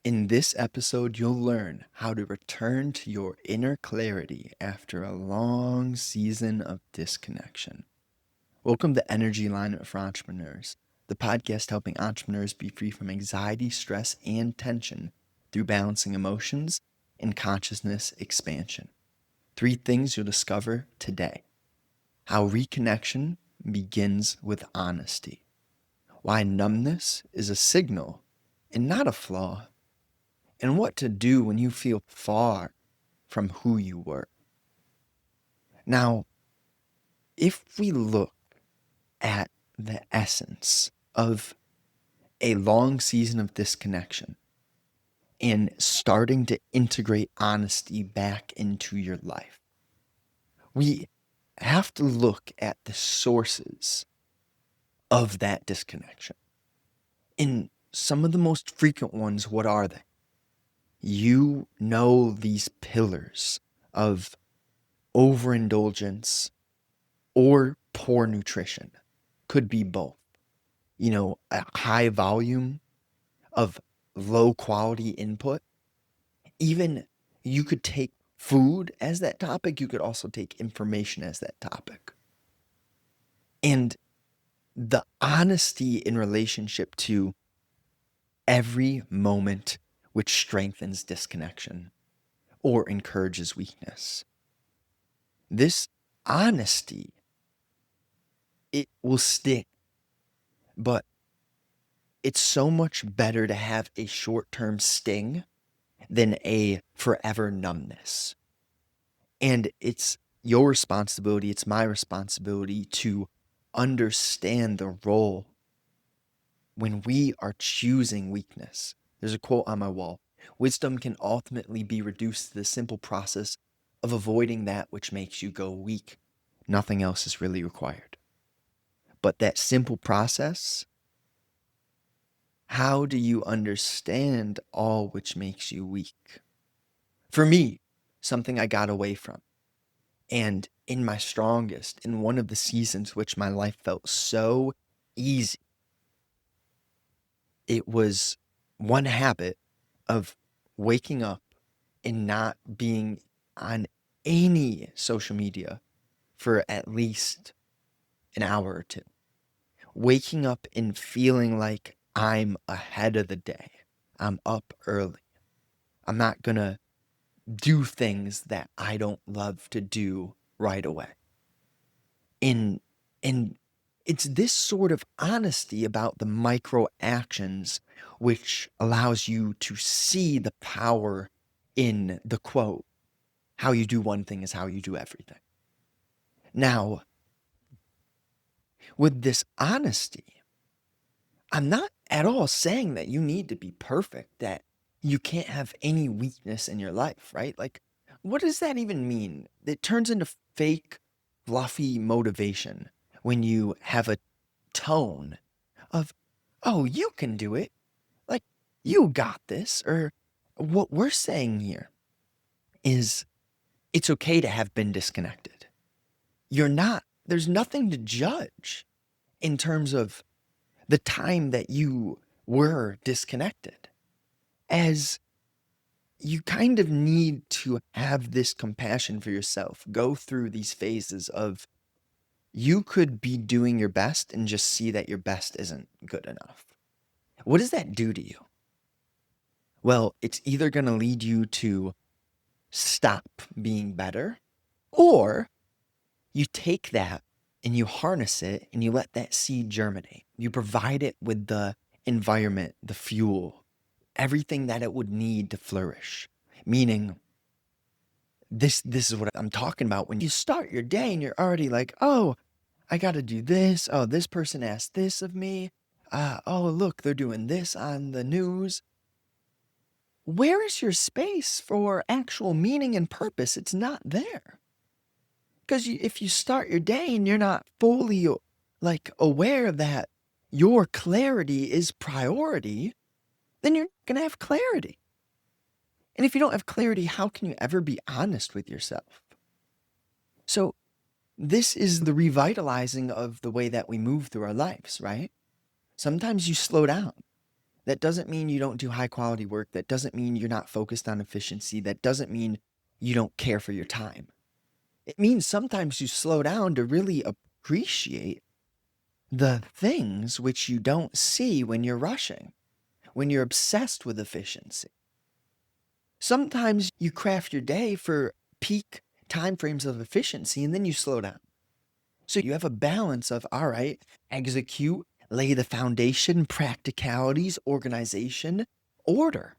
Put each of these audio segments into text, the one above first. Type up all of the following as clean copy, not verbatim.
In this episode, you'll learn how to return to your inner clarity after a long season of disconnection. Welcome to Energy Alignment for Entrepreneurs, the podcast helping entrepreneurs be free from anxiety, stress, and tension through balancing emotions and consciousness expansion. 3 things you'll discover today: how reconnection begins with honesty, why numbness is a signal and not a flaw, and what to do when you feel far from who you were. Now, if we look at the essence of a long season of disconnection and starting to integrate honesty back into your life, we have to look at the sources of that disconnection. And some of the most frequent ones, what are they? You know these pillars of overindulgence or poor nutrition. Could be both. A high volume of low quality input. Even you could take food as that topic. You could also take information as that topic. And the honesty in relationship to every moment which strengthens disconnection or encourages weakness. This honesty, it will stick, but it's so much better to have a short-term sting than a forever numbness. And it's your responsibility, it's my responsibility to understand the role when we are choosing weakness. There's a quote on my wall: wisdom can ultimately be reduced to the simple process of avoiding that which makes you go weak. Nothing else is really required. But that simple process, how do you understand all which makes you weak? For me, something I got away from. And in my strongest, in one of the seasons which my life felt so easy, it was one habit of waking up and not being on any social media for at least an hour or two. Waking up and feeling like I'm ahead of the day. I'm up early. I'm not going to do things that I don't love to do right away. And it's this sort of honesty about the micro actions which allows you to see the power in the quote, how you do one thing is how you do everything. Now, with this honesty, I'm not at all saying that you need to be perfect, that you can't have any weakness in your life, right? Like, what does that even mean? It turns into fake, fluffy motivation when you have a tone of, oh, you can do it. Like, you got this. Or what we're saying here is it's okay to have been disconnected. There's nothing to judge in terms of the time that you were disconnected, as you kind of need to have this compassion for yourself, go through these phases of you could be doing your best and just see that your best isn't good enough. What does that do to you? Well, it's either going to lead you to stop being better, or you take that and you harness it and you let that seed germinate. You provide it with the environment, the fuel, everything that it would need to flourish. Meaning, this is what I'm talking about. When you start your day and you're already like, oh, I got to do this. Oh, this person asked this of me. Oh, look, they're doing this on the news. Where is your space for actual meaning and purpose? It's not there. Because if you start your day and you're not fully aware that your clarity is priority, then you're not going to have clarity. And if you don't have clarity, how can you ever be honest with yourself? So this is the revitalizing of the way that we move through our lives, right? Sometimes you slow down. That doesn't mean you don't do high quality work. That doesn't mean you're not focused on efficiency. That doesn't mean you don't care for your time. It means sometimes you slow down to really appreciate the things which you don't see when you're rushing, when you're obsessed with efficiency. Sometimes you craft your day for peak time frames of efficiency and then you slow down. So you have a balance of, all right, execute, lay the foundation, practicalities, organization, order.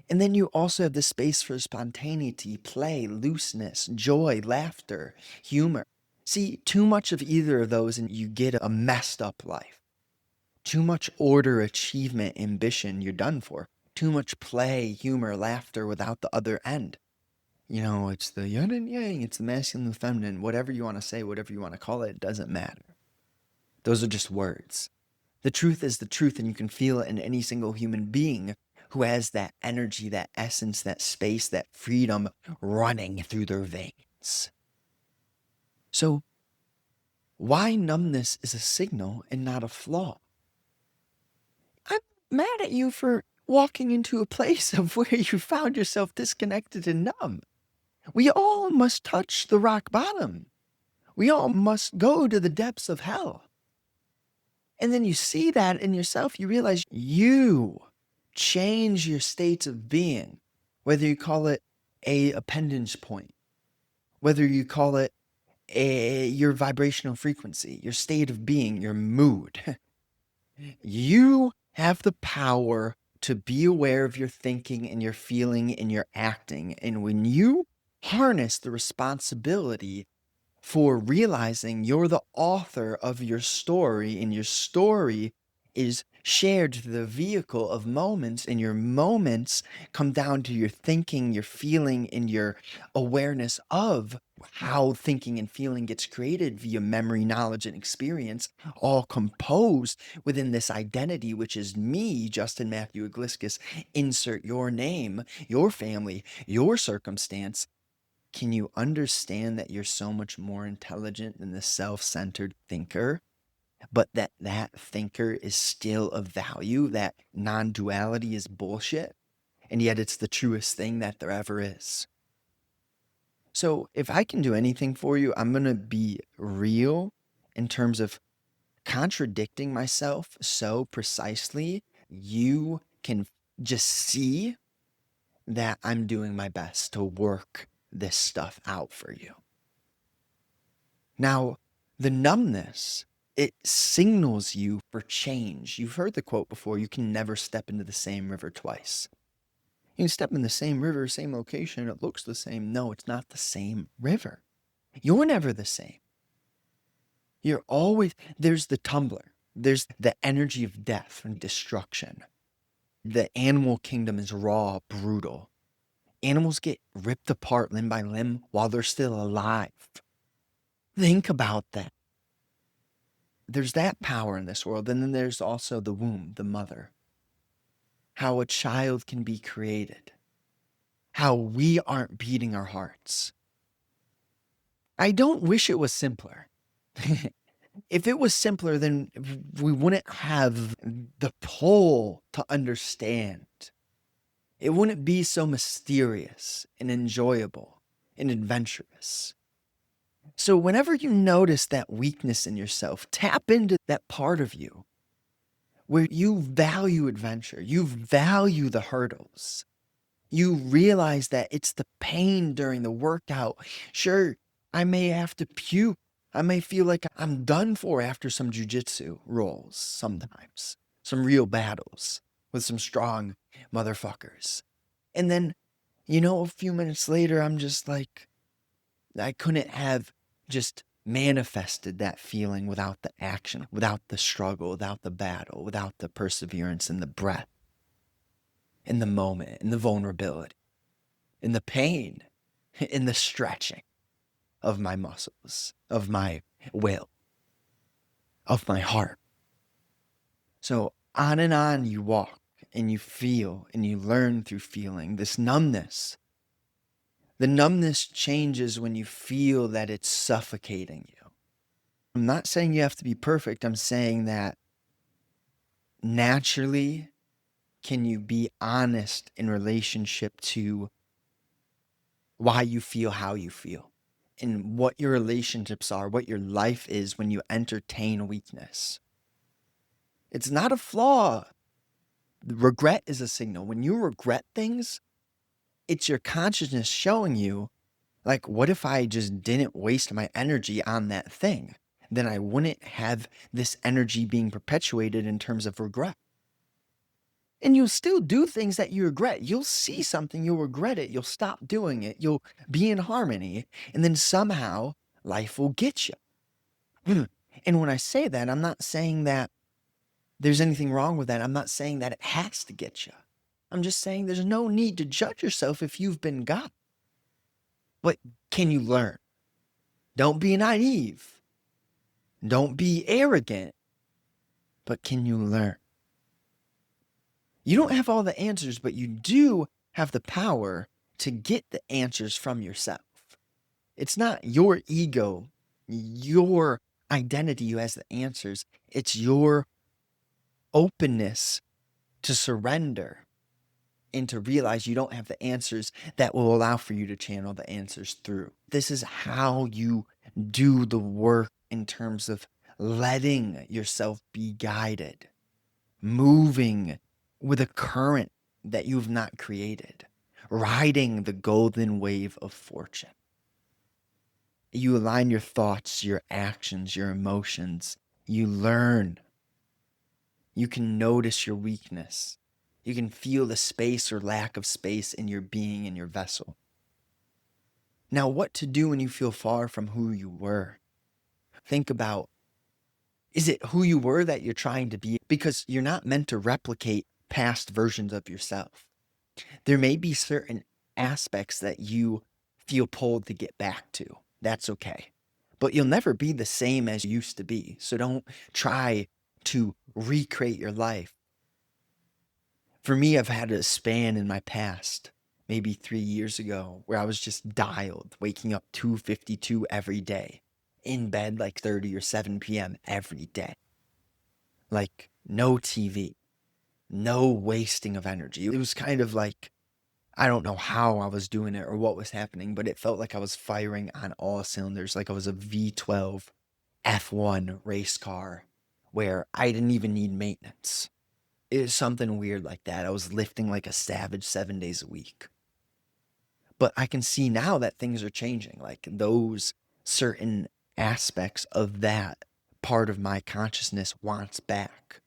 And then you also have the space for spontaneity, play, looseness, joy, laughter, humor. See, too much of either of those and you get a messed up life. Too much order, achievement, ambition, you're done for. Too much play, humor, laughter without the other end. You know, it's the yin and yang, it's the masculine and the feminine, whatever you want to say, whatever you want to call it, it doesn't matter. Those are just words. The truth is the truth, and you can feel it in any single human being who has that energy, that essence, that space, that freedom running through their veins. So, why numbness is a signal and not a flaw? I'm mad at you for walking into a place of where you found yourself disconnected and numb. We all must touch the rock bottom. We all must go to the depths of hell. And then you see that in yourself, you realize you change your states of being, whether you call it a appendage point, whether you call it your vibrational frequency, your state of being, your mood. You have the power to be aware of your thinking and your feeling and your acting. And when you harness the responsibility for realizing you're the author of your story and your story is shared through the vehicle of moments, and your moments come down to your thinking, your feeling, and your awareness of how thinking and feeling gets created via memory, knowledge, and experience, all composed within this identity, which is me, Justin Matthew Igliscus. Insert your name, your family, your circumstance. Can you understand that you're so much more intelligent than the self-centered thinker, but that thinker is still of value, that non-duality is bullshit, and yet it's the truest thing that there ever is? So if I can do anything for you, I'm going to be real in terms of contradicting myself so precisely you can just see that I'm doing my best to work this stuff out for you. Now, the numbness, it signals you for change. You've heard the quote before, you can never step into the same river twice. You can step in the same river, same location, it looks the same. No, it's not the same river. You're never the same. You're always, there's the tumbler. There's the energy of death and destruction. The animal kingdom is raw, brutal. Animals get ripped apart limb by limb while they're still alive. Think about that. There's that power in this world. And then there's also the womb, the mother. How a child can be created. How we aren't beating our hearts. I don't wish it was simpler. If it was simpler, then we wouldn't have the pull to understand. It wouldn't be so mysterious and enjoyable and adventurous. So whenever you notice that weakness in yourself, tap into that part of you where you value adventure, you value the hurdles. You realize that it's the pain during the workout. Sure, I may have to puke. I may feel like I'm done for after some jujitsu rolls sometimes, some real battles with some strong motherfuckers. And then, a few minutes later, I'm just like, I couldn't have just manifested that feeling without the action, without the struggle, without the battle, without the perseverance and the breath, in the moment, in the vulnerability, in the pain, in the stretching of my muscles, of my will, of my heart. So on and on you walk and you feel and you learn through feeling this numbness. The numbness changes when you feel that it's suffocating you. I'm not saying you have to be perfect. I'm saying that naturally Can you be honest in relationship to why you feel how you feel and what your relationships are, what your life is when you entertain weakness? It's not a flaw. Regret is a signal. When you regret things, it's your consciousness showing you, like, what if I just didn't waste my energy on that thing? Then I wouldn't have this energy being perpetuated in terms of regret. And you'll still do things that you regret. You'll see something, you'll regret it, you'll stop doing it, you'll be in harmony, and then somehow life will get you. And when I say that, I'm not saying that there's anything wrong with that. I'm not saying that it has to get you. I'm just saying there's no need to judge yourself if you've been got. But can you learn? Don't be naive. Don't be arrogant. But can you learn? You don't have all the answers, but you do have the power to get the answers from yourself. It's not your ego, your identity who has the answers. It's your openness to surrender and to realize you don't have the answers that will allow for you to channel the answers through. This is how you do the work in terms of letting yourself be guided, moving with a current that you've not created, riding the golden wave of fortune. You align your thoughts, your actions, your emotions. You learn. You can notice your weakness. You can feel the space or lack of space in your being, in your vessel. Now, what to do when you feel far from who you were? Think about, is it who you were that you're trying to be? Because you're not meant to replicate past versions of yourself. There may be certain aspects that you feel pulled to get back to. That's okay. But you'll never be the same as you used to be. So don't try to recreate your life. For me, I've had a span in my past, maybe 3 years ago, where I was just dialed, waking up 2:52 every day, in bed like 30 or 7 p.m. every day. Like no TV, no wasting of energy. It was kind of like, I don't know how I was doing it or what was happening, but it felt like I was firing on all cylinders, like I was a V12 F1 race car where I didn't even need maintenance. It was something weird like that. I was lifting like a savage 7 days a week. But I can see now that things are changing. Like those certain aspects of that part of my consciousness wants back.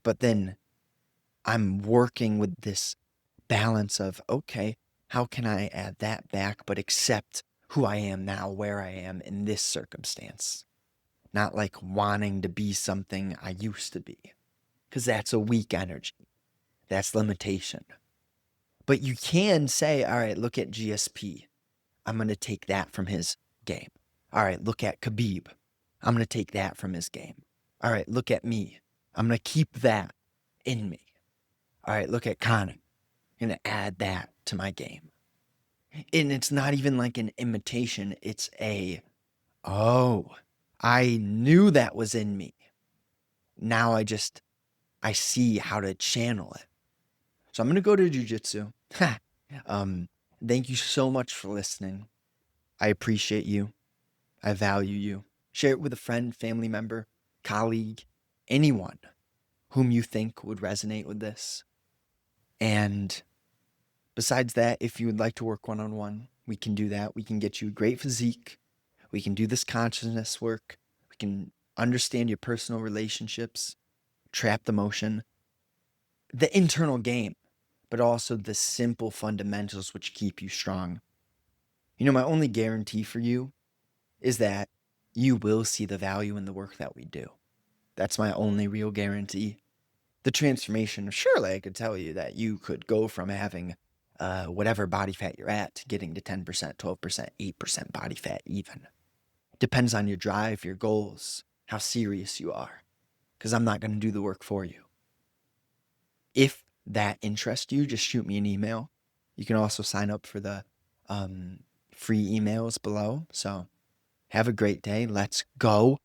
But then I'm working with this balance of, okay, how can I add that back, but accept who I am now, where I am in this circumstance? Not like wanting to be something I used to be, because that's a weak energy. That's limitation. But you can say, all right, look at GSP. I'm going to take that from his game. All right, look at Khabib. I'm going to take that from his game. All right, look at me. I'm going to keep that in me. All right, look at Conor. I'm going to add that to my game. And it's not even like an imitation. It's oh, I knew that was in me. Now I see how to channel it. So I'm going to go to jujitsu. Thank you so much for listening. I appreciate you. I value you. Share it with a friend, family member, colleague, anyone whom you think would resonate with this. And besides that, if you would like to work one-on-one, we can do that. We can get you a great physique. We can do this consciousness work. We can understand your personal relationships, trap the motion, the internal game, but also the simple fundamentals which keep you strong. You know, my only guarantee for you is that you will see the value in the work that we do. That's my only real guarantee. The transformation, surely I could tell you that you could go from having whatever body fat you're at to getting to 10%, 12%, 8% body fat even. Depends on your drive, your goals, how serious you are. Because I'm not going to do the work for you. If that interests you, just shoot me an email. You can also sign up for the free emails below. So have a great day. Let's go.